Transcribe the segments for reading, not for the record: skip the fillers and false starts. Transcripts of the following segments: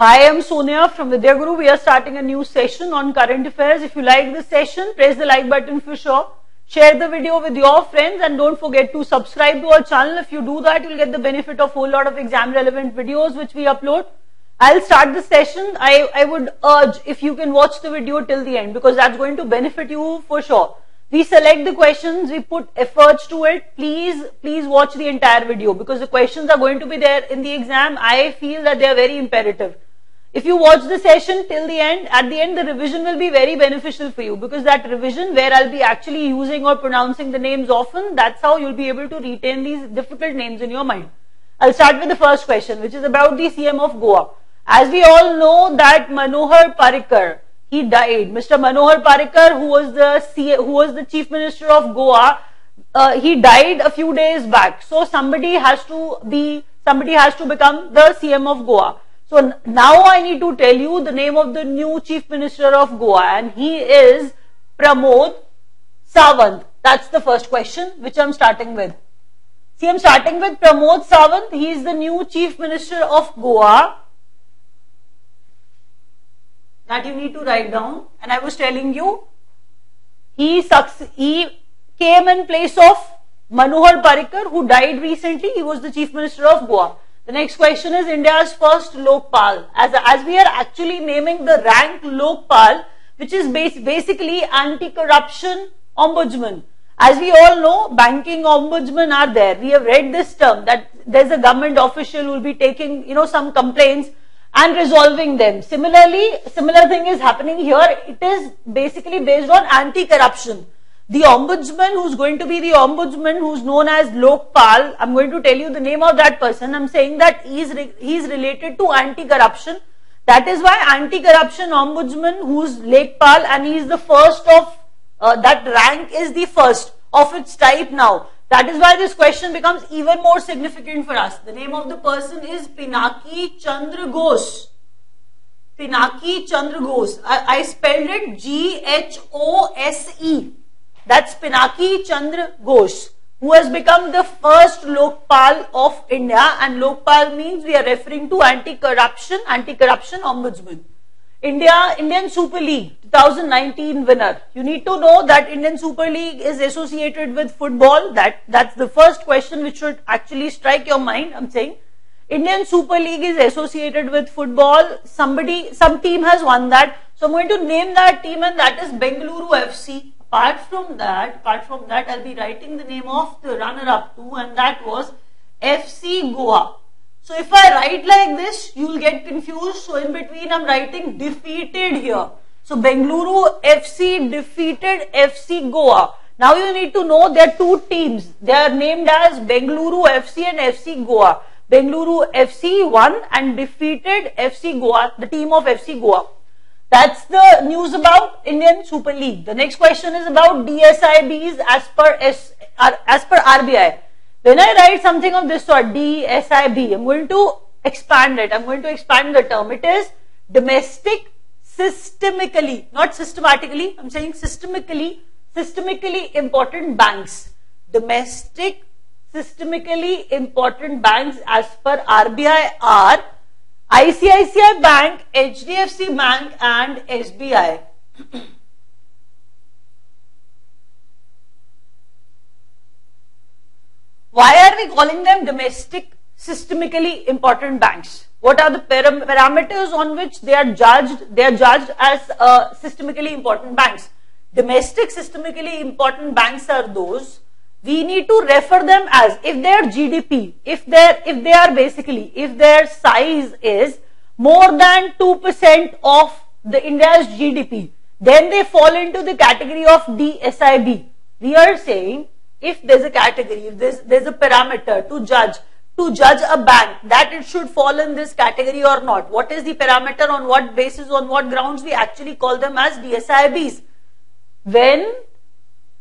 Hi, I'm Sonia from Vidya Guru. We are starting a new session on current affairs. If you like this session, press the like button for sure. Share the video with your friends and don't forget to subscribe to our channel. If you do that, you'll get the benefit of a whole lot of exam relevant videos which we upload. I'll start the session. I would urge if you can watch the video till the end because that's going to benefit you for sure. We select the questions, we put efforts to it. Please watch the entire video because the questions are going to be there in the exam. I feel that they are very imperative. If you watch the session till the end, at the end the revision will be very beneficial for you because that revision where I'll be actually using or pronouncing the names often, that's how you'll be able to retain these difficult names in your mind. I'll start with the first question, which is about the CM of Goa. As we all know that Manohar Parrikar, he died. Mr. Manohar Parrikar, who was the Chief Minister of Goa, he died a few days back. So somebody has to become the CM of Goa. So now I need to tell you the name of the new Chief Minister of Goa, and he is Pramod Sawant. That's the first question which I'm starting with. See, I'm starting with Pramod Sawant. He is the new Chief Minister of Goa. That you need to write down. And I was telling you, he came in place of Manohar Parrikar, who died recently. He was the Chief Minister of Goa. The next question is India's first Lokpal. As we are actually naming the rank Lokpal, which is basically anti-corruption ombudsman. As we all know, banking ombudsman are there. We have read this term that there's a government official who will be taking, some complaints and resolving them. Similarly, similar thing is happening here. It is basically based on anti-corruption. The ombudsman who's going to be the ombudsman who's known as Lokpal, I'm going to tell you the name of that person. I'm saying that he's related to anti-corruption. That is why anti-corruption ombudsman who's Lokpal, and he's the first of, that rank is the first of its type now. That is why this question becomes even more significant for us. The name of the person is Pinaki Chandra Ghosh. Pinaki Chandra Ghosh. I spelled it G-H-O-S-E. That's Pinaki Chandra Ghosh, who has become the first Lokpal of India, and Lokpal means we are referring to anti-corruption ombudsman. Indian Super League 2019 winner. You need to know that Indian Super League is associated with football. That's the first question which should actually strike your mind. I'm saying Indian Super League is associated with football. Some team has won that. So I'm going to name that team, and that is Bengaluru FC. Apart from that, I'll be writing the name of the runner-up too, and that was FC Goa. So if I write like this, you will get confused. So in between, I'm writing defeated here. So Bengaluru FC defeated FC Goa. Now you need to know there are two teams. They are named as Bengaluru FC and FC Goa. Bengaluru FC won and defeated FC Goa, the team of FC Goa. That's the news about Indian Super League. The next question is about DSIBs as per RBI. When I write something of this sort, DSIB, I'm going to expand it. I'm going to expand the term. It is domestic systemically, not systematically. I'm saying systemically important banks. Domestic systemically important banks as per RBI are ICICI Bank, HDFC Bank and SBI. Why are we calling them domestic systemically important banks? What are the parameters on which they are judged? They are judged as systemically important banks. Domestic systemically important banks are those we need to refer them as if their GDP, if their size is more than 2% of the India's GDP, then they fall into the category of DSIB. We are saying if there's a category, if there's a parameter to judge a bank that it should fall in this category or not. What is the parameter, on what basis, on what grounds we actually call them as DSIBs? When,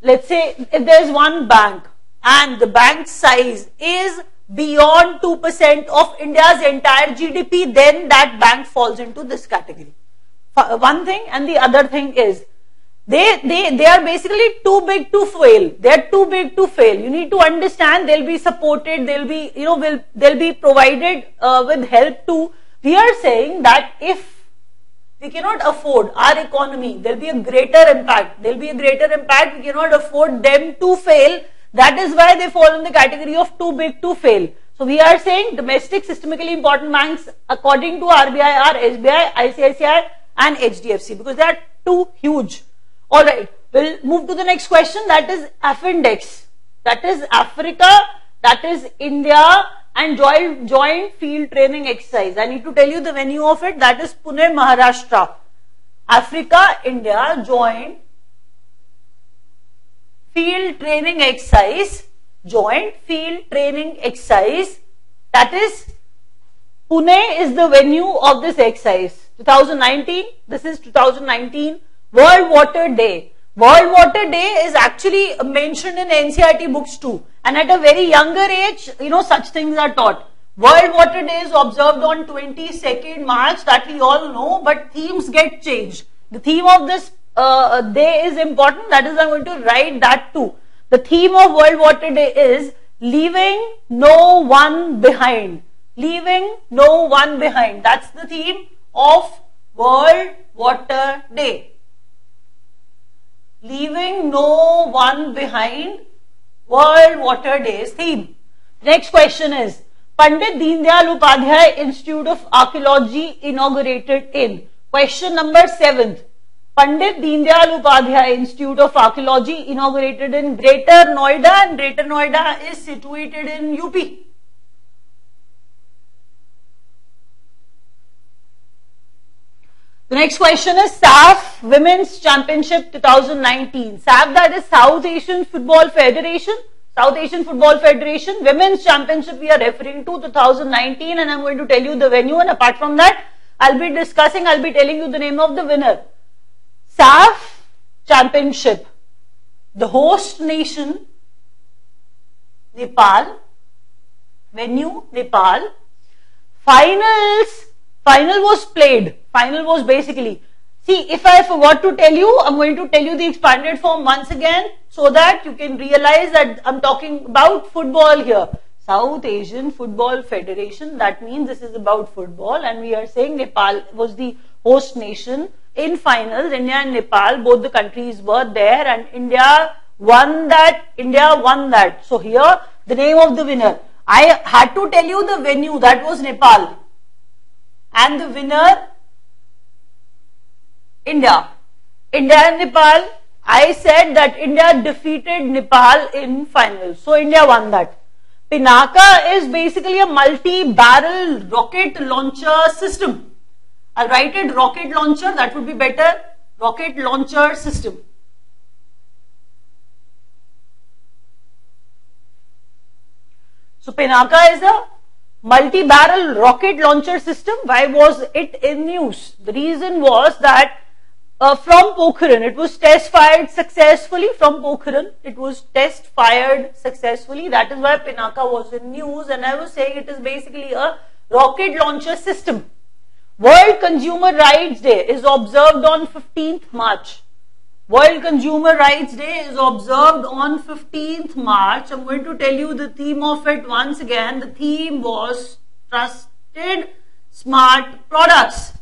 let's say, if there's one bank and the bank size is beyond 2% of India's entire GDP, then that bank falls into this category. One thing, and the other thing is they are basically too big to fail. They are too big to fail. You need to understand they'll be supported, they'll be provided with help to We are saying that if we cannot afford our economy, there will be a greater impact. There will be a greater impact. We cannot afford them to fail. That is why they fall in the category of too big to fail. So we are saying domestic systemically important banks according to RBI are SBI, ICICI and HDFC because they are too huge. Alright, we'll move to the next question, that is AFINDEX. That is Africa, that is India and joint field training exercise. I need to tell you the venue of it, that is Pune, Maharashtra. Africa, India, joint field training exercise, joint field training exercise, that is Pune is the venue of this exercise. 2019, this is 2019 World Water Day. World Water Day is actually mentioned in NCERT books too. And at a very younger age, such things are taught. World Water Day is observed on 22nd March, that we all know, but themes get changed. The theme of this day is important, that is I'm going to write that too. The theme of World Water Day is leaving no one behind. Leaving no one behind. That's the theme of World Water Day. Leaving no one behind, World Water Day's theme. Next question is, Pandit Deen Dayal Upadhyay Institute of Archaeology inaugurated in? Question number 7. Pandit Deen Dayal Upadhyay Institute of Archaeology inaugurated in Greater Noida, and Greater Noida is situated in UP. The next question is SAF Women's Championship 2019. SAF, that is South Asian Football Federation. South Asian Football Federation Women's Championship we are referring to 2019, and I'm going to tell you the venue, and apart from that I'll be telling you the name of the winner. SAF Championship. The host nation Nepal. Venue Nepal. Final was played. Final was basically, see, if I forgot to tell you, I'm going to tell you the expanded form once again so that you can realize that I'm talking about football here. South Asian Football Federation, that means this is about football, and we are saying Nepal was the host nation. In finals, India and Nepal, both the countries were there, and India won that. So here, the name of the winner. I had to tell you the venue, that was Nepal. And the winner, India. India and Nepal, I said that India defeated Nepal in finals. So India won that. Pinaka is basically a multi-barrel rocket launcher system. I'll write it rocket launcher, that would be better. Rocket launcher system. So Pinaka is a multi-barrel rocket launcher system. Why was it in news? The reason was that from Pokhran, it was test fired successfully from Pokhran. It was test fired successfully. That is why Pinaka was in news, and I was saying it is basically a rocket launcher system. World Consumer Rights Day is observed on 15th March. World Consumer Rights Day is observed on 15th March. I'm going to tell you the theme of it once again. The theme was Trusted Smart Products.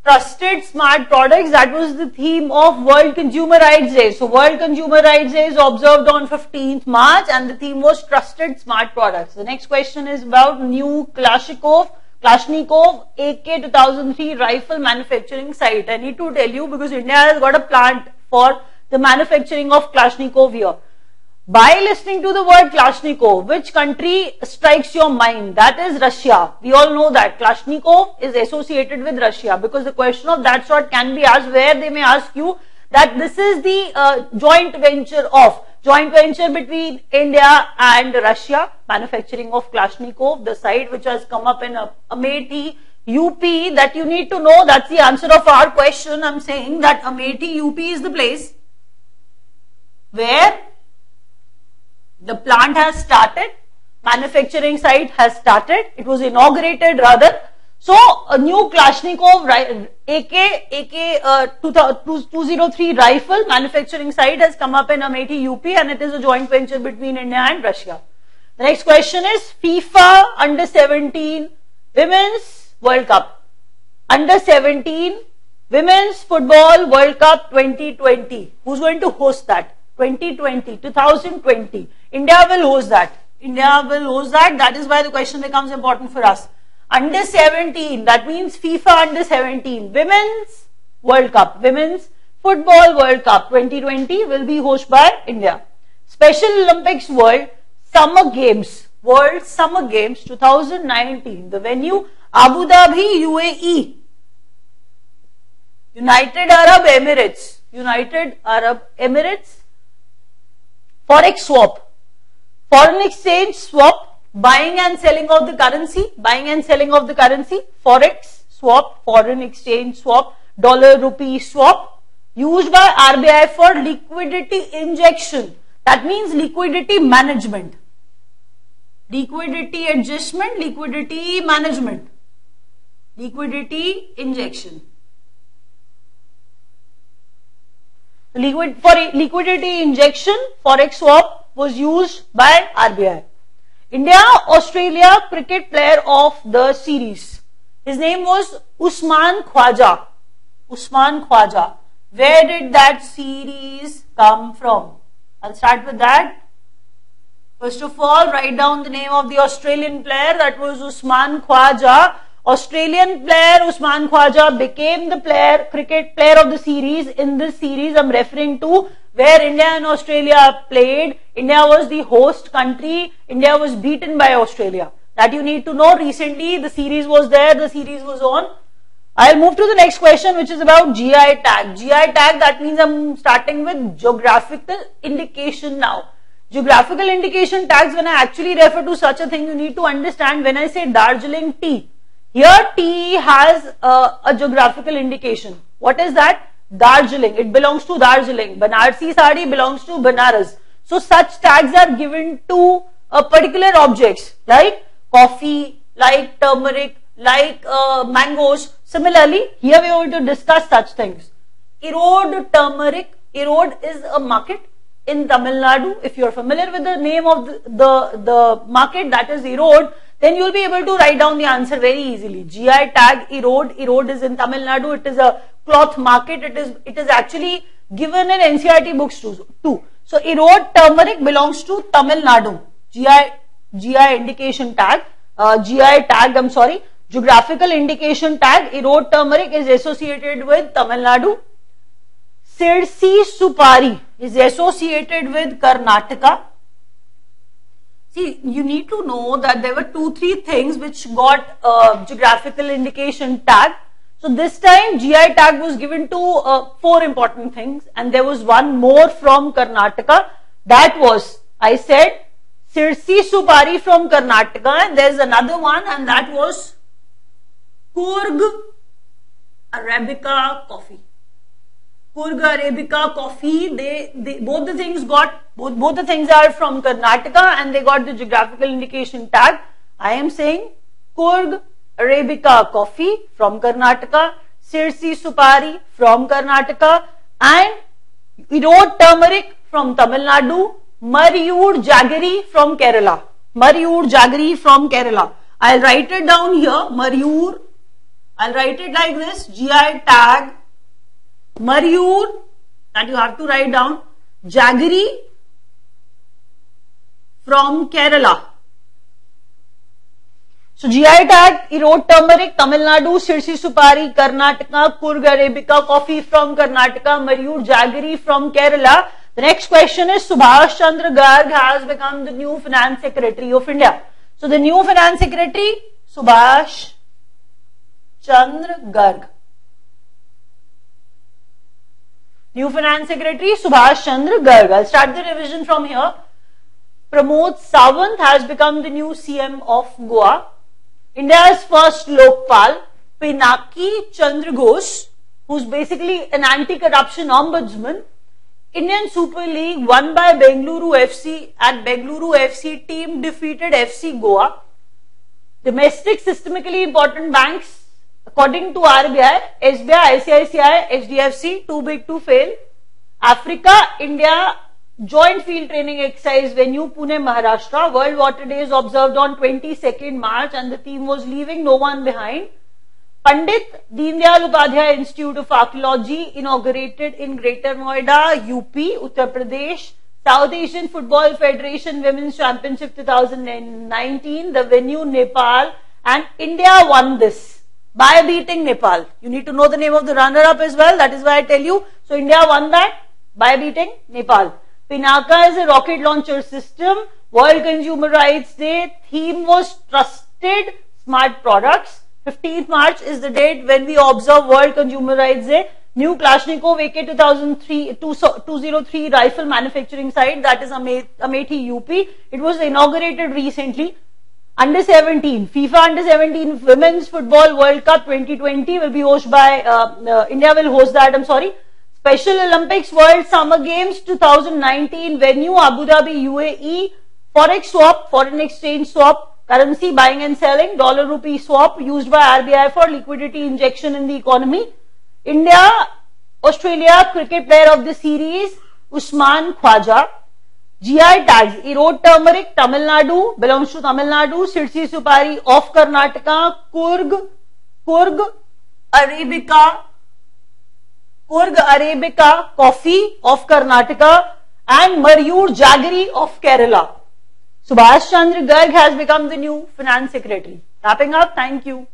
Trusted Smart Products, that was the theme of World Consumer Rights Day. So World Consumer Rights Day is observed on 15th March and the theme was Trusted Smart Products. The next question is about new Kalashnikov AK 2003 rifle manufacturing site. I need to tell you because India has got a plant for the manufacturing of Kalashnikov here. By listening to the word Kalashnikov, which country strikes your mind? That is Russia. We all know that Kalashnikov is associated with Russia because the question of that sort can be asked where they may ask you that this is the joint venture between India and Russia, manufacturing of Kalashnikov, the site which has come up in Amethi, UP, that you need to know. That's the answer of our question. I'm saying that Amethi, UP is the place where the plant has started, manufacturing site has started, it was inaugurated rather. So a new Kalashnikov AK 203 rifle manufacturing site has come up in Amethi, UP, and it is a joint venture between India and Russia. The next question is FIFA Under 17 Women's World Cup. Under 17 Women's Football World Cup 2020. Who's going to host that? 2020. India will host that. India will host that. That is why the question becomes important for us. Under 17, that means FIFA Under 17 Women's World Cup, Women's Football World Cup 2020 will be hosted by India. Special Olympics World Summer Games 2019. The venue Abu Dhabi, UAE. United Arab Emirates. Forex swap. Foreign exchange swap. Buying and selling of the currency. Forex swap. Foreign exchange swap. Dollar rupee swap. Used by RBI for liquidity injection. That means liquidity management. Liquidity adjustment, liquidity management, liquidity injection. For liquidity injection, Forex swap was used by RBI. India-Australia cricket player of the series. His name was Usman Khwaja. Where did that series come from? I'll start with that. First of all, write down the name of the Australian player. That was Usman Khwaja. Australian player Usman Khwaja became the cricket player of the series. In this series, I'm referring to where India and Australia played. India was the host country. India was beaten by Australia. That you need to know. Recently, the series was there. The series was on. I'll move to the next question, which is about GI tag. GI tag, that means I'm starting with geographical indication now. Geographical indication tags, when I actually refer to such a thing, you need to understand when I say Darjeeling tea. Here tea has a geographical indication. What is that? Darjeeling. It belongs to Darjeeling. Banarsi sari belongs to Banaras. So such tags are given to particular objects like coffee, like turmeric, like mangoes. Similarly, here we are going to discuss such things. Erode turmeric. Erode is a market in Tamil Nadu. If you are familiar with the name of the market, that is Erode, then you will be able to write down the answer very easily. GI tag Erode. Erode is in Tamil Nadu. It is a cloth market. It is actually given in NCERT books too. So Erode turmeric belongs to Tamil Nadu. GI indication tag. Geographical indication tag. Erode turmeric is associated with Tamil Nadu. Sirsi Supari is associated with Karnataka. See, you need to know that there were 2-3 things which got geographical indication tag. So this time GI tag was given to 4 important things, and there was one more from Karnataka. That was, I said, Sirsi Supari from Karnataka, and there's another one, and that was Coorg Arabica coffee. Coorg Arabica coffee, both the things are from Karnataka and they got the geographical indication tag. I am saying Coorg Arabica coffee from Karnataka, Sirsi Supari from Karnataka, and Erode turmeric from Tamil Nadu, Mariyur Jaggery from Kerala. I'll write it down here, Mariyur. I'll write it like this, GI tag Mariyur, that you have to write down, Jaggery from Kerala. So GI tag Erode turmeric, Tamil Nadu, Sirsi Supari, Karnataka, Coorg Arabica coffee from Karnataka, Mariyur Jaggery from Kerala. The next question is, Subhash Chandra Garg has become the new Finance Secretary of India. So the new Finance Secretary, Subhash Chandra Garg. New Finance Secretary, Subhash Chandra Garg. I'll start the revision from here. Pramod Sawant has become the new CM of Goa. India's first Lokpal, Pinaki Chandra Ghosh, who's basically an anti-corruption ombudsman. Indian Super League won by Bengaluru FC, and Bengaluru FC team defeated FC Goa. Domestic systemically important banks According to RBI, SBI, ICICI, HDFC, too big to fail. Africa, India, joint field training exercise venue, Pune, Maharashtra. World Water Day is observed on 22nd March and the theme was leaving no one behind. Pandit Deendayal Upadhyay Institute of Archaeology inaugurated in Greater Noida, UP, Uttar Pradesh. South Asian Football Federation Women's Championship 2019, the venue Nepal, and India won this by beating Nepal. You need to know the name of the runner-up as well, that is why I tell you. So India won that by beating Nepal. Pinaka is a rocket launcher system. World Consumer Rights Day theme was trusted smart products. 15th March is the date when we observe World Consumer Rights Day. New Kalashnikov AK-203 rifle manufacturing site, that is Amethi, UP. It was inaugurated recently. Under 17, FIFA Under 17 Women's Football World Cup 2020 will be hosted by, India will host that, I'm sorry. Special Olympics World Summer Games 2019 venue Abu Dhabi, UAE. Forex swap, foreign exchange swap, currency buying and selling, dollar rupee swap used by RBI for liquidity injection in the economy. India, Australia cricket player of the series, Usman Khwaja. GI tags, Erode turmeric, Tamil Nadu, belongs to Tamil Nadu. Sirsi Supari of Karnataka. Kurg Arabica coffee of Karnataka. And Mayur Jaggery of Kerala. Subhash Chandra Garg has become the new finance secretary. Wrapping up, thank you.